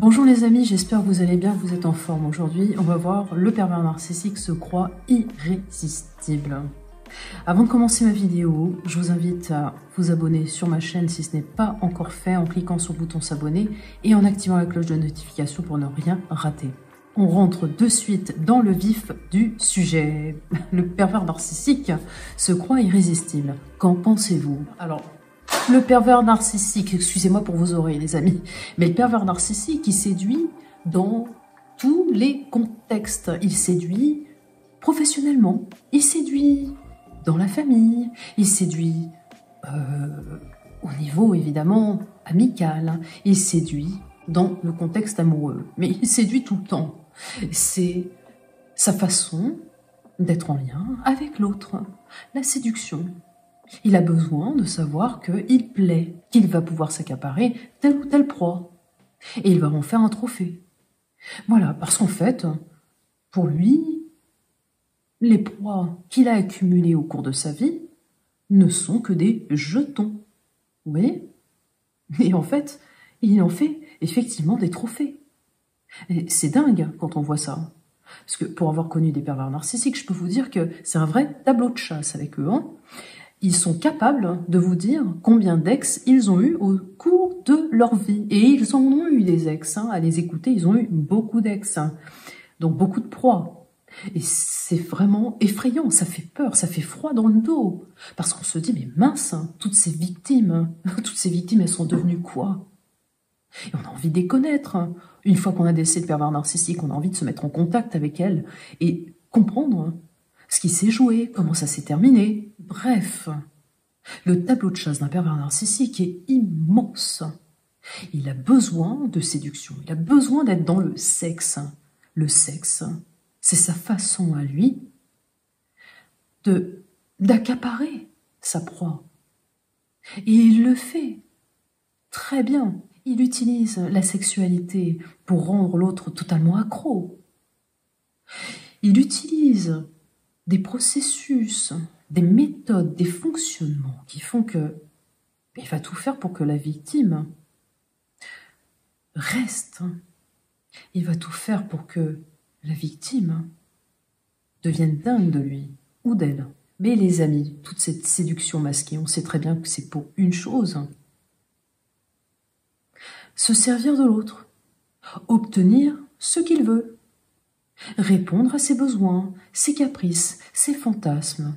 Bonjour les amis, j'espère que vous allez bien, que vous êtes en forme. Aujourd'hui, on va voir le pervers narcissique se croit irrésistible. Avant de commencer ma vidéo, je vous invite à vous abonner sur ma chaîne si ce n'est pas encore fait en cliquant sur le bouton s'abonner et en activant la cloche de notification pour ne rien rater. On rentre de suite dans le vif du sujet. Le pervers narcissique se croit irrésistible. Qu'en pensez-vous? Alors, le pervers narcissique, excusez-moi pour vos oreilles les amis, mais le pervers narcissique, il séduit dans tous les contextes. Il séduit professionnellement, il séduit dans la famille, il séduit au niveau évidemment amical, il séduit dans le contexte amoureux, mais il séduit tout le temps. C'est sa façon d'être en lien avec l'autre, la séduction. Il a besoin de savoir qu'il plaît, qu'il va pouvoir s'accaparer telle ou telle proie. Et il va en faire un trophée. Voilà, parce qu'en fait, pour lui, les proies qu'il a accumulées au cours de sa vie ne sont que des jetons. Vous voyez? Et en fait, il en fait effectivement des trophées. Et c'est dingue quand on voit ça. Parce que pour avoir connu des pervers narcissiques, je peux vous dire que c'est un vrai tableau de chasse avec eux. Ils sont capables de vous dire combien d'ex ils ont eu au cours de leur vie. Et ils en ont eu des ex. À les écouter, ils ont eu beaucoup d'ex. Donc beaucoup de proies. Et c'est vraiment effrayant, ça fait peur, ça fait froid dans le dos. Parce qu'on se dit, mais mince, toutes ces victimes, elles sont devenues quoi? Et on a envie de les connaître. Une fois qu'on a décelé le pervers narcissique, on a envie de se mettre en contact avec elles et comprendre ce qui s'est joué, comment ça s'est terminé. Bref, le tableau de chasse d'un pervers narcissique est immense. Il a besoin de séduction, il a besoin d'être dans le sexe. Le sexe, c'est sa façon à lui d'accaparer sa proie. Et il le fait très bien. Il utilise la sexualité pour rendre l'autre totalement accro. Il utilise des processus, des méthodes, des fonctionnements qui font que il va tout faire pour que la victime reste. Il va tout faire pour que la victime devienne dingue de lui ou d'elle. Mais les amis, toute cette séduction masquée, on sait très bien que c'est pour une chose. Se servir de l'autre, obtenir ce qu'il veut. Répondre à ses besoins, ses caprices, ses fantasmes.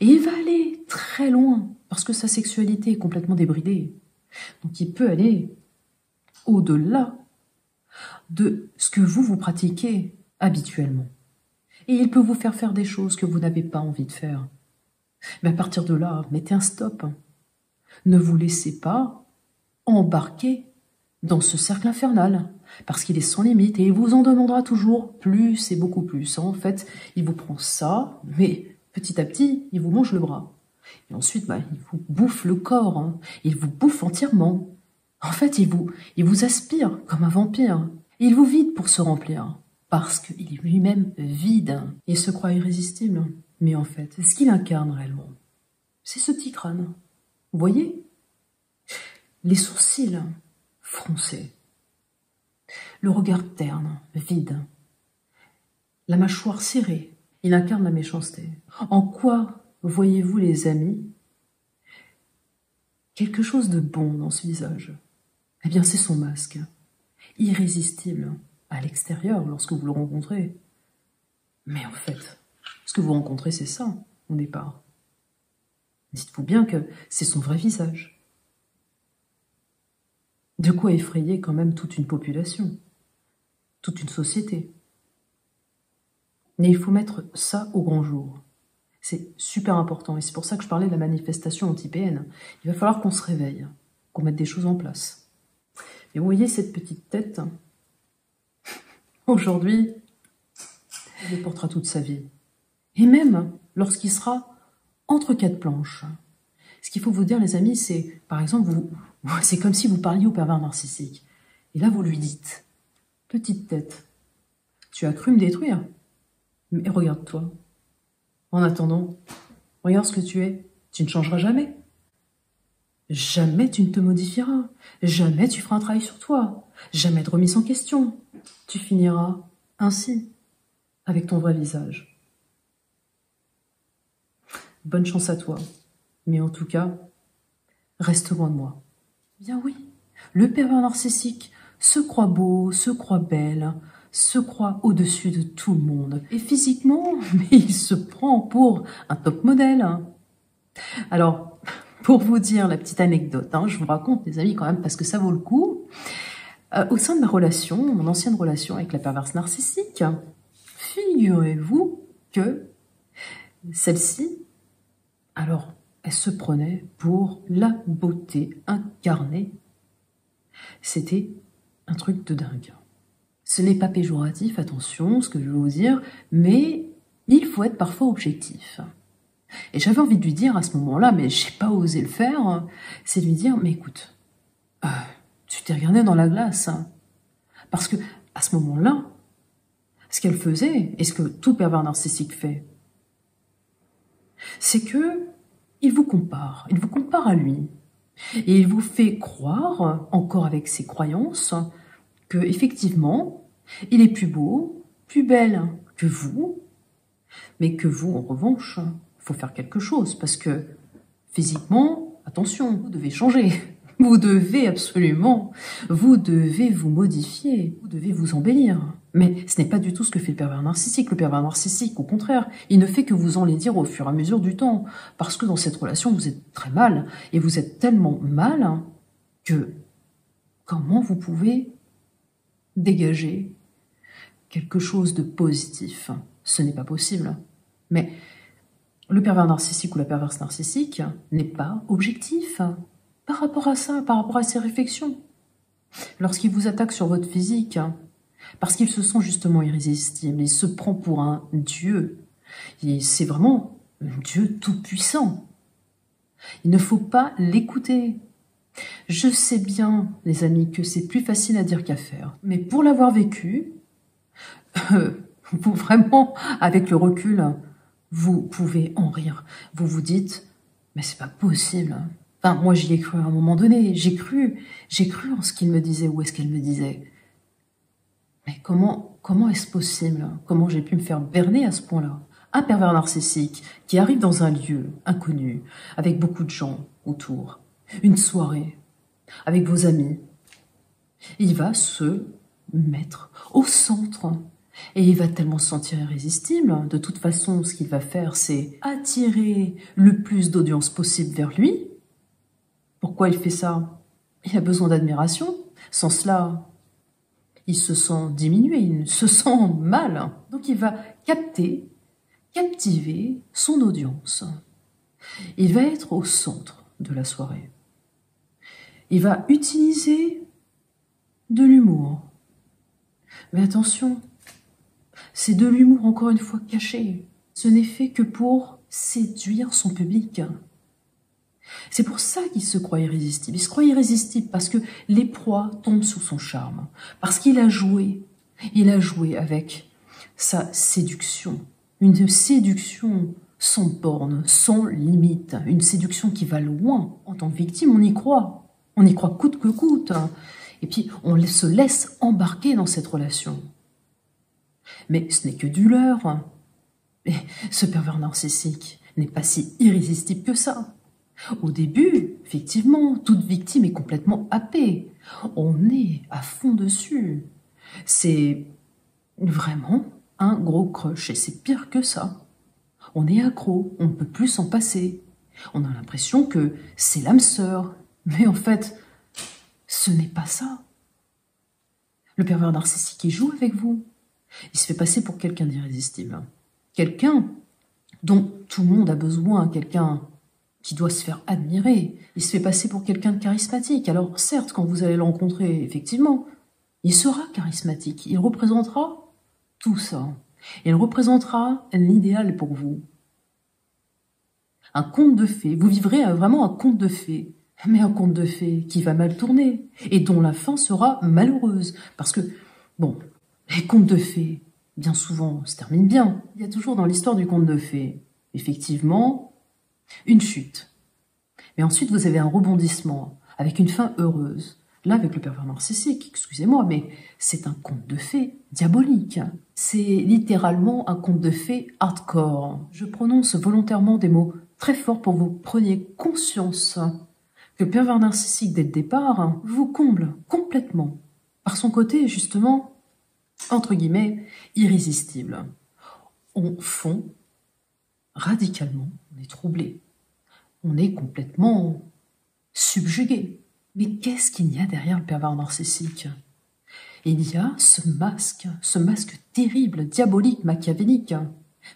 Et il va aller très loin, parce que sa sexualité est complètement débridée. Donc il peut aller au-delà de ce que vous pratiquez habituellement. Et il peut vous faire faire des choses que vous n'avez pas envie de faire. Mais à partir de là, mettez un stop. Ne vous laissez pas embarquer dans ce cercle infernal, parce qu'il est sans limite et il vous en demandera toujours plus et beaucoup plus. En fait, il vous prend ça, mais petit à petit, il vous mange le bras. Et ensuite, il vous bouffe le corps, il vous bouffe entièrement. En fait, il vous aspire comme un vampire. Il vous vide pour se remplir, parce qu'il est lui-même vide. Il se croit irrésistible. Mais en fait, ce qu'il incarne réellement, c'est ce petit crâne. Vous voyez? Les sourcils froncé, le regard terne, vide, la mâchoire serrée, il incarne la méchanceté. En quoi voyez-vous les amis quelque chose de bon dans ce visage? Eh bien c'est son masque, irrésistible à l'extérieur lorsque vous le rencontrez. Mais en fait, ce que vous rencontrez c'est ça au départ. Dites-vous bien que c'est son vrai visage. De quoi effrayer quand même toute une population, toute une société. Mais il faut mettre ça au grand jour. C'est super important et c'est pour ça que je parlais de la manifestation anti-PN. Il va falloir qu'on se réveille, qu'on mette des choses en place. Et vous voyez cette petite tête, aujourd'hui, elle les portera toute sa vie. Et même lorsqu'il sera entre quatre planches. Ce qu'il faut vous dire les amis, c'est, par exemple, c'est comme si vous parliez au pervers narcissique. Et là, vous lui dites, petite tête, tu as cru me détruire, mais regarde-toi. En attendant, regarde ce que tu es, tu ne changeras jamais. Jamais tu ne te modifieras. Jamais tu feras un travail sur toi. Jamais de remise en question. Tu finiras ainsi, avec ton vrai visage. Bonne chance à toi. Mais en tout cas, reste loin de moi. Bien oui, le pervers narcissique se croit beau, se croit belle, se croit au-dessus de tout le monde. Et physiquement, mais il se prend pour un top modèle. Alors, pour vous dire la petite anecdote, je vous raconte, les amis, quand même, parce que ça vaut le coup. Au sein de ma relation, mon ancienne relation avec la perverse narcissique, figurez-vous que celle-ci, alors, elle se prenait pour la beauté incarnée. C'était un truc de dingue. Ce n'est pas péjoratif, attention, ce que je veux vous dire, mais il faut être parfois objectif. Et j'avais envie de lui dire à ce moment-là, mais j'ai pas osé le faire, c'est de lui dire, mais écoute, tu t'es regardé dans la glace. Parce que à ce moment-là, ce qu'elle faisait, et ce que tout pervers narcissique fait, c'est que il vous compare à lui. Et il vous fait croire, encore avec ses croyances, que effectivement, il est plus beau, plus belle que vous, mais que vous, en revanche, il faut faire quelque chose, parce que physiquement, attention, vous devez changer. Vous devez absolument, vous devez vous modifier, vous devez vous embellir. Mais ce n'est pas du tout ce que fait le pervers narcissique. Le pervers narcissique, au contraire, il ne fait que vous enlaidir au fur et à mesure du temps. Parce que dans cette relation, vous êtes très mal. Et vous êtes tellement mal que comment vous pouvez dégager quelque chose de positif? Ce n'est pas possible. Mais le pervers narcissique ou la perverse narcissique n'est pas objectif par rapport à ça, par rapport à ces réflexions. Lorsqu'il vous attaque sur votre physique, parce qu'il se sent justement irrésistible, il se prend pour un dieu. C'est vraiment un dieu tout-puissant. Il ne faut pas l'écouter. Je sais bien, les amis, que c'est plus facile à dire qu'à faire. Mais pour l'avoir vécu, vous vraiment, avec le recul, vous pouvez en rire. Vous vous dites, mais c'est pas possible. Enfin, moi, j'y ai cru à un moment donné. J'ai cru en ce qu'il me disait ou est-ce qu'elle me disait. Mais comment est-ce possible? Comment j'ai pu me faire berner à ce point-là? Un pervers narcissique qui arrive dans un lieu inconnu, avec beaucoup de gens autour, une soirée, avec vos amis, il va se mettre au centre. Et il va tellement se sentir irrésistible. De toute façon, ce qu'il va faire, c'est attirer le plus d'audience possible vers lui. Pourquoi il fait ça? Il a besoin d'admiration. Sans cela, il se sent diminué, il se sent mal. Donc il va captiver son audience. Il va être au centre de la soirée. Il va utiliser de l'humour. Mais attention, c'est de l'humour encore une fois caché. Ce n'est fait que pour séduire son public. C'est pour ça qu'il se croit irrésistible. Il se croit irrésistible parce que les proies tombent sous son charme. Parce qu'il a joué avec sa séduction. Une séduction sans borne, sans limite. Une séduction qui va loin. En tant que victime, on y croit. On y croit coûte que coûte. Et puis, on se laisse embarquer dans cette relation. Mais ce n'est que du leurre. Et ce pervers narcissique n'est pas si irrésistible que ça. Au début, effectivement, toute victime est complètement happée. On est à fond dessus. C'est vraiment un gros crush et c'est pire que ça. On est accro, on ne peut plus s'en passer. On a l'impression que c'est l'âme sœur. Mais en fait, ce n'est pas ça. Le pervers narcissique, il joue avec vous. Il se fait passer pour quelqu'un d'irrésistible. Quelqu'un dont tout le monde a besoin, quelqu'un qui doit se faire admirer. Il se fait passer pour quelqu'un de charismatique. Alors certes, quand vous allez le rencontrer, effectivement, il sera charismatique. Il représentera tout ça. Il représentera l'idéal pour vous. Un conte de fées. Vous vivrez vraiment un conte de fées. Mais un conte de fées qui va mal tourner et dont la fin sera malheureuse. Parce que, bon, les contes de fées, bien souvent, se terminent bien. Il y a toujours dans l'histoire du conte de fées, effectivement, une chute. Mais ensuite, vous avez un rebondissement avec une fin heureuse. Là, avec le pervers narcissique, excusez-moi, mais c'est un conte de fées diabolique. C'est littéralement un conte de fées hardcore. Je prononce volontairement des mots très forts pour que vous preniez conscience que le pervers narcissique, dès le départ, vous comble complètement. Par son côté, justement, entre guillemets, irrésistible. On fond radicalement, on est troublé. On est complètement subjugué. Mais qu'est-ce qu'il y a derrière le pervers narcissique? Il y a ce masque terrible, diabolique, machiavélique.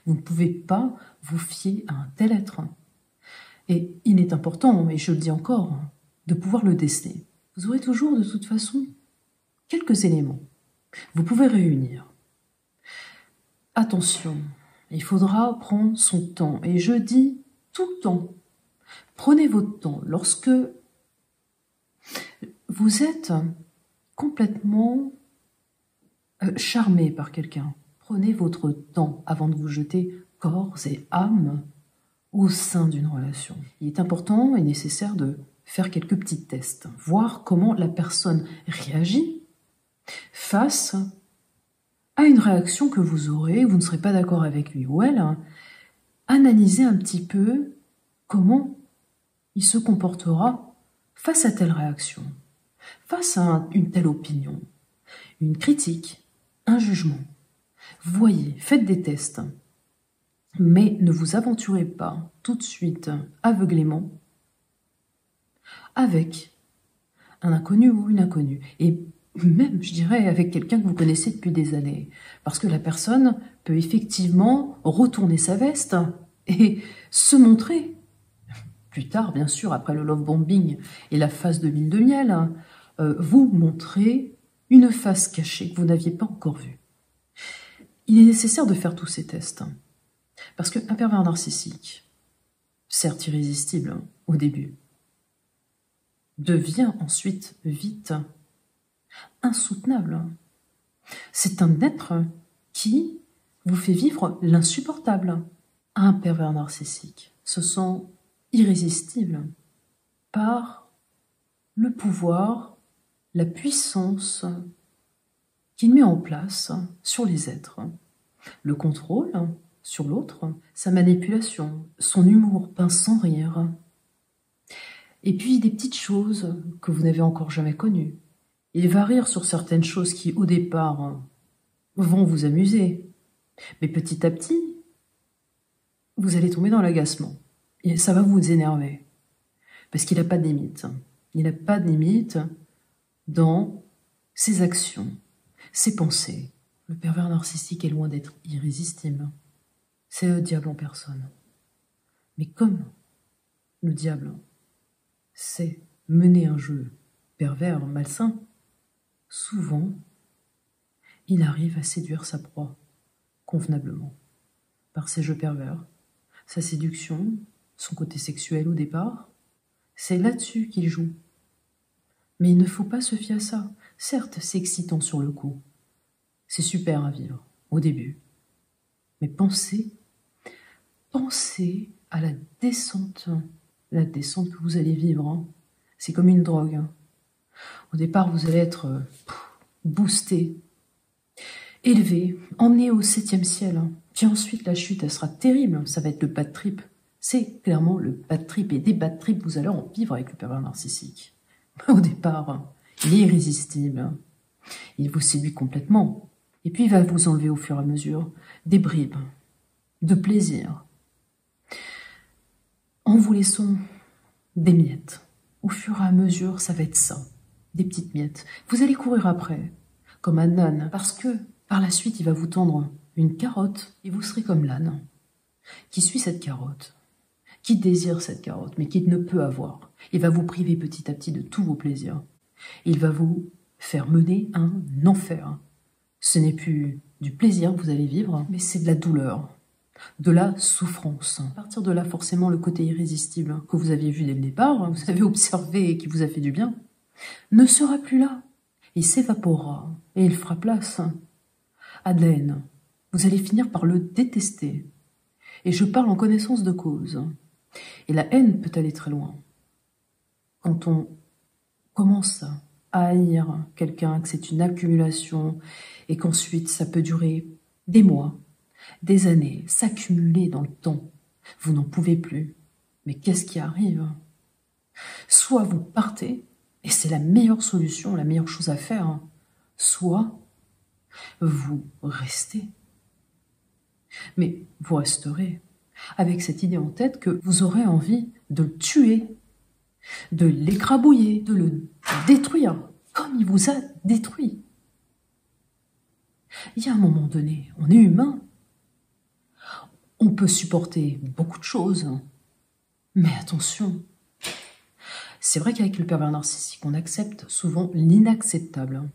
Vous ne pouvez pas vous fier à un tel être. Et il est important, et je le dis encore, de pouvoir le déceler. Vous aurez toujours, de toute façon, quelques éléments. Vous pouvez réunir. Attention, il faudra prendre son temps. Et je dis tout le temps, prenez votre temps. Lorsque vous êtes complètement charmé par quelqu'un, prenez votre temps avant de vous jeter corps et âme au sein d'une relation. Il est important et nécessaire de faire quelques petits tests, voir comment la personne réagit face à une réaction que vous aurez, vous ne serez pas d'accord avec lui ou elle. Analysez un petit peu comment il se comportera face à telle réaction, face à une telle opinion, une critique, un jugement. Voyez, faites des tests, mais ne vous aventurez pas tout de suite, aveuglément, avec un inconnu ou une inconnue. Et même, je dirais, avec quelqu'un que vous connaissez depuis des années. Parce que la personne peut effectivement retourner sa veste et se montrer, plus tard, bien sûr, après le love bombing et la phase de lune de miel, vous montrer une face cachée que vous n'aviez pas encore vue. Il est nécessaire de faire tous ces tests. Parce qu'un pervers narcissique, certes irrésistible au début, devient ensuite vite insoutenable. C'est un être qui vous fait vivre l'insupportable. Un pervers narcissique se sent irrésistible par le pouvoir, la puissance qu'il met en place sur les êtres. Le contrôle sur l'autre, sa manipulation, son humour pince sans rire. Et puis des petites choses que vous n'avez encore jamais connues. Il va rire sur certaines choses qui, au départ, vont vous amuser. Mais petit à petit, vous allez tomber dans l'agacement. Et ça va vous énerver. Parce qu'il n'a pas de limite. Il n'a pas de limite dans ses actions, ses pensées. Le pervers narcissique est loin d'être irrésistible. C'est le diable en personne. Mais comme le diable sait mener un jeu pervers, malsain, souvent, il arrive à séduire sa proie convenablement par ses jeux pervers, sa séduction, son côté sexuel au départ. C'est là-dessus qu'il joue. Mais il ne faut pas se fier à ça. Certes, c'est excitant sur le coup. C'est super à vivre au début. Mais pensez à la descente que vous allez vivre. C'est comme une drogue. Au départ, vous allez être boosté, élevé, emmené au 7e ciel. Puis ensuite, la chute, elle sera terrible. Ça va être le bad trip. C'est clairement le bad trip. Et des bad trips, vous allez en vivre avec le pervers narcissique. Au départ, il est irrésistible. Il vous séduit complètement. Et puis, il va vous enlever au fur et à mesure des bribes de plaisir, en vous laissant des miettes. Au fur et à mesure, ça va être ça, des petites miettes. Vous allez courir après, comme un âne, parce que par la suite, il va vous tendre une carotte et vous serez comme l'âne qui suit cette carotte, qui désire cette carotte, mais qui ne peut avoir. Il va vous priver petit à petit de tous vos plaisirs. Il va vous faire mener un enfer. Ce n'est plus du plaisir que vous allez vivre, mais c'est de la douleur, de la souffrance. À partir de là, forcément, le côté irrésistible que vous aviez vu dès le départ, vous avez observé et qui vous a fait du bien, ne sera plus là. Il s'évaporera et il fera place à de la haine. Vous allez finir par le détester. Et je parle en connaissance de cause. Et la haine peut aller très loin. quand on commence à haïr quelqu'un, que c'est une accumulation et qu'ensuite ça peut durer des mois, des années, s'accumuler dans le temps. Vous n'en pouvez plus. Mais qu'est-ce qui arrive? Soit vous partez, et c'est la meilleure solution, la meilleure chose à faire, hein, soit vous restez. Mais vous resterez avec cette idée en tête que vous aurez envie de le tuer, de l'écrabouiller, de le détruire, comme il vous a détruit. Il y a un moment donné, on est humain. On peut supporter beaucoup de choses, mais attention. C'est vrai qu'avec le pervers narcissique, on accepte souvent l'inacceptable.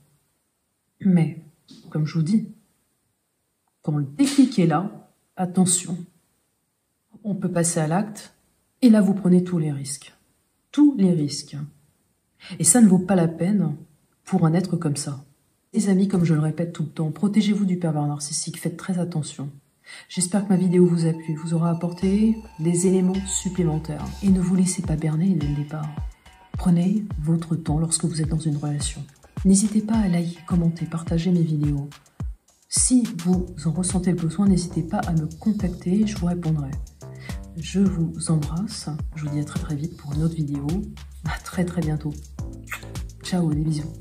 Mais, comme je vous dis, quand le déclic est là, attention. On peut passer à l'acte, et là vous prenez tous les risques. Tous les risques. Et ça ne vaut pas la peine pour un être comme ça. Les amis, comme je le répète tout le temps, protégez-vous du pervers narcissique, faites très attention. J'espère que ma vidéo vous a plu, vous aura apporté des éléments supplémentaires. Et ne vous laissez pas berner dès le départ. Prenez votre temps lorsque vous êtes dans une relation. N'hésitez pas à liker, commenter, partager mes vidéos. Si vous en ressentez le besoin, n'hésitez pas à me contacter, je vous répondrai. Je vous embrasse, je vous dis à très très vite pour une autre vidéo. À très très bientôt. Ciao, des bisous.